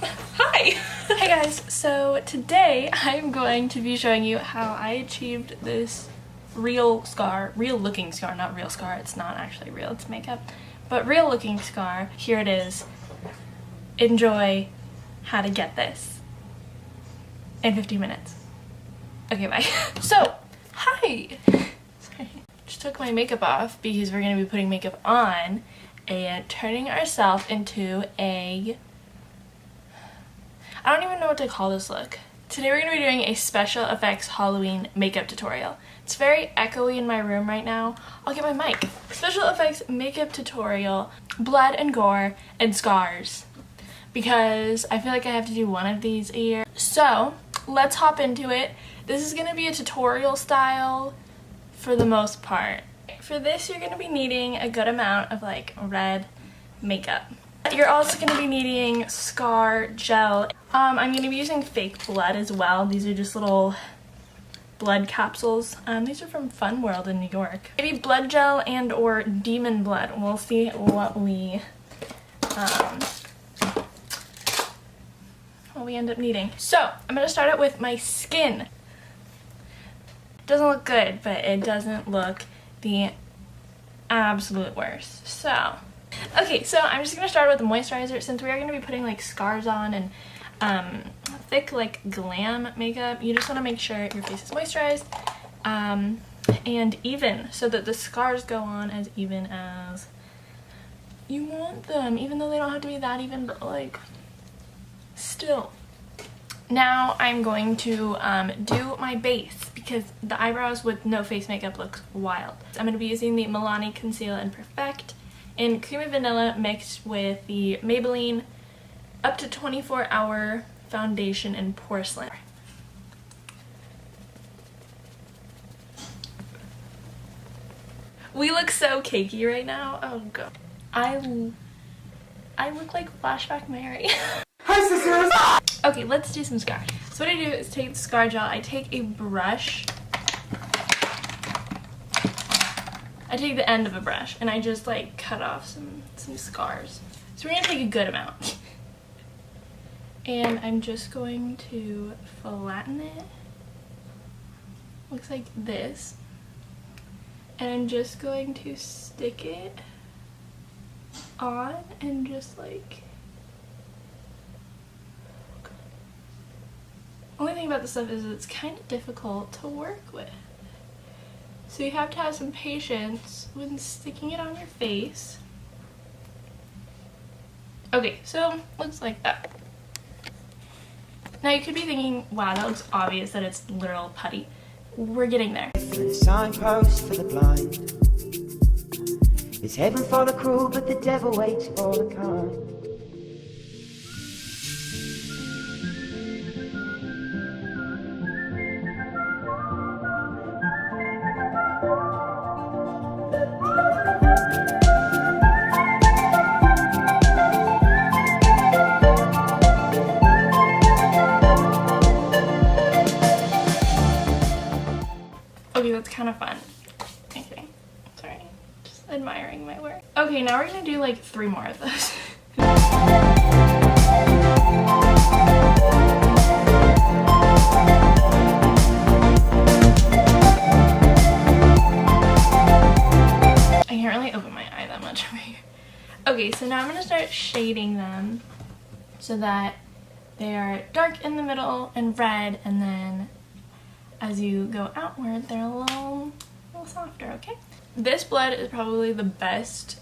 Hi! Hey guys, so today I'm going to be showing you how I achieved this real looking scar, not real scar, it's not actually real, it's makeup, but real looking scar. Here it is. Enjoy how to get this in 15 minutes. Okay, bye. So, hi! Sorry. Just took my makeup off because we're going to be putting makeup on and turning ourselves into a... I don't even know what to call this look. Today we're going to be doing a special effects Halloween makeup tutorial. It's very echoey in my room right now. I'll get my mic. Special effects makeup tutorial, blood and gore, and scars. Because I feel like I have to do one of these a year. So, let's hop into it. This is going to be a tutorial style for the most part. For this, you're going to be needing a good amount of like red makeup. You're also going to be needing scar gel. I'm going to be using fake blood as well. These are just little blood capsules. These are from Fun World in New York. Maybe blood gel and or demon blood. We'll see what we end up needing. So I'm going to start out with my skin. It doesn't look good, but it doesn't look the absolute worst. So okay, so I'm just going to start with the moisturizer since we are going to be putting like scars on and thick like glam makeup. You just want to make sure your face is moisturized and even so that the scars go on as even as you want them, even though they don't have to be that even, but like still. Now I'm going to do my base because the eyebrows with no face makeup looks wild. I'm going to be using the Milani Conceal and Perfect in Creamy Vanilla mixed with the Maybelline Up to 24 Hour Foundation in Porcelain. We look so cakey right now. Oh god. I look like Flashback Mary. Hi sisters! Okay, let's do some scar. So what I do is take the scar gel, I take a brush, I take the end of a brush and I just like cut off some scars. So we're going to take a good amount. And I'm just going to flatten it. Looks like this. And I'm just going to stick it on and just like... Only thing about this stuff is it's kind of difficult to work with. So you have to have some patience when sticking it on your face. Okay, so looks like that. Now you could be thinking, wow, that looks obvious that it's literal putty. We're getting there. Signpost for the blind. It's heaven for the cruel, but the devil waits for the kind. Okay, that's kind of fun. Okay, sorry, just admiring my work. Okay, now we're gonna do like 3 more of those. I can't really open my eye that much over here. Okay, so now I'm gonna start shading them so that they are dark in the middle and red, and then as you go outward, they're a little softer, okay? This blood is probably the best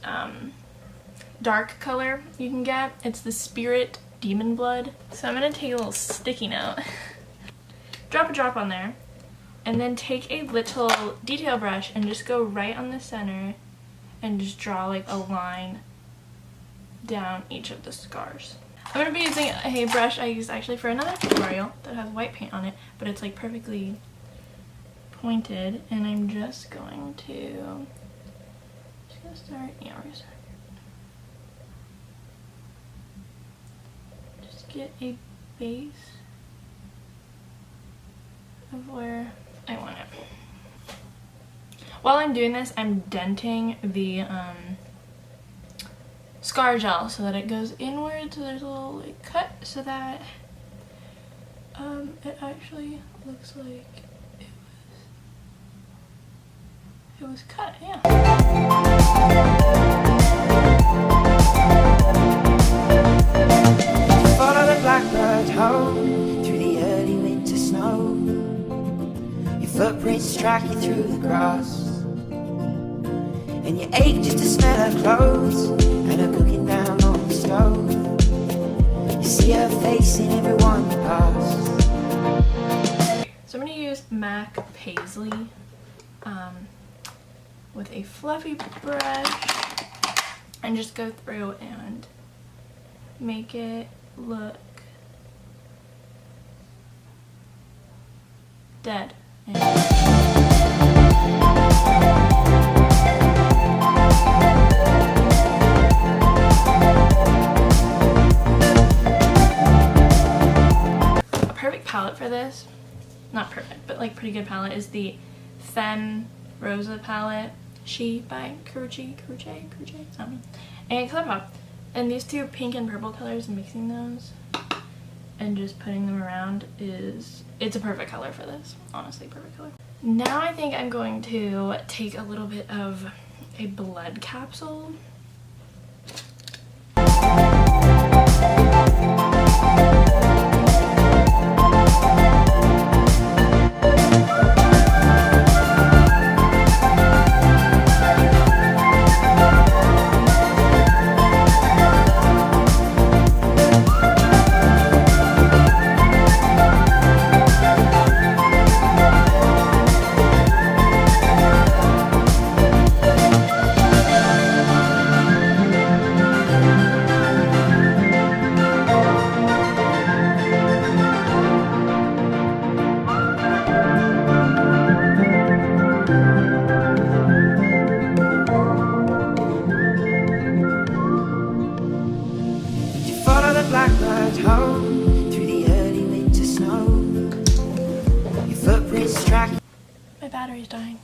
dark color you can get. It's the Spirit Demon Blood. So I'm gonna take a little sticky note, drop a drop on there, and then take a little detail brush and just go right on the center and just draw like a line down each of the scars. I'm going to be using a brush I used actually for another tutorial that has white paint on it, but it's like perfectly pointed, and I'm just going to start, yeah, we're gonna start. Just get a base of where I want it. While I'm doing this, I'm denting the scar gel so that it goes inward, so there's a little like cut so that it actually looks like it was cut, yeah. Follow the blackbird home through the early winter snow. Your footprints track you through the grass, and you ache just to smell her clothes and her cooking down on the stove. You see her face in everyone you pass. So I'm going to use MAC Paisley with a fluffy brush and just go through and make it look dead. A perfect palette for this, not perfect, but like pretty good palette, is the Femme Rosa palette. She by Kruche, I don't know. And ColourPop. And these two pink and purple colors, mixing those and just putting them around it's a perfect color for this. Honestly, perfect color. Now I think I'm going to take a little bit of a blood capsule. Blackbird home through the early winter snow. Your footprints track. My battery's dying.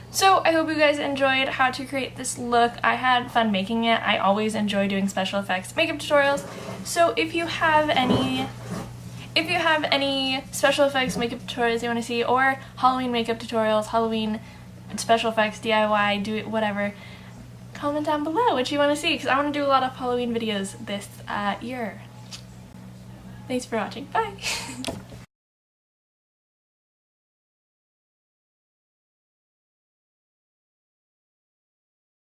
So I hope you guys enjoyed how to create this look. I had fun making it. I always enjoy doing special effects makeup tutorials. So if you have any special effects makeup tutorials you want to see, or Halloween makeup tutorials, Halloween special effects, DIY, do it, whatever, comment down below what you want to see, because I want to do a lot of Halloween videos this year. Thanks for watching. Bye!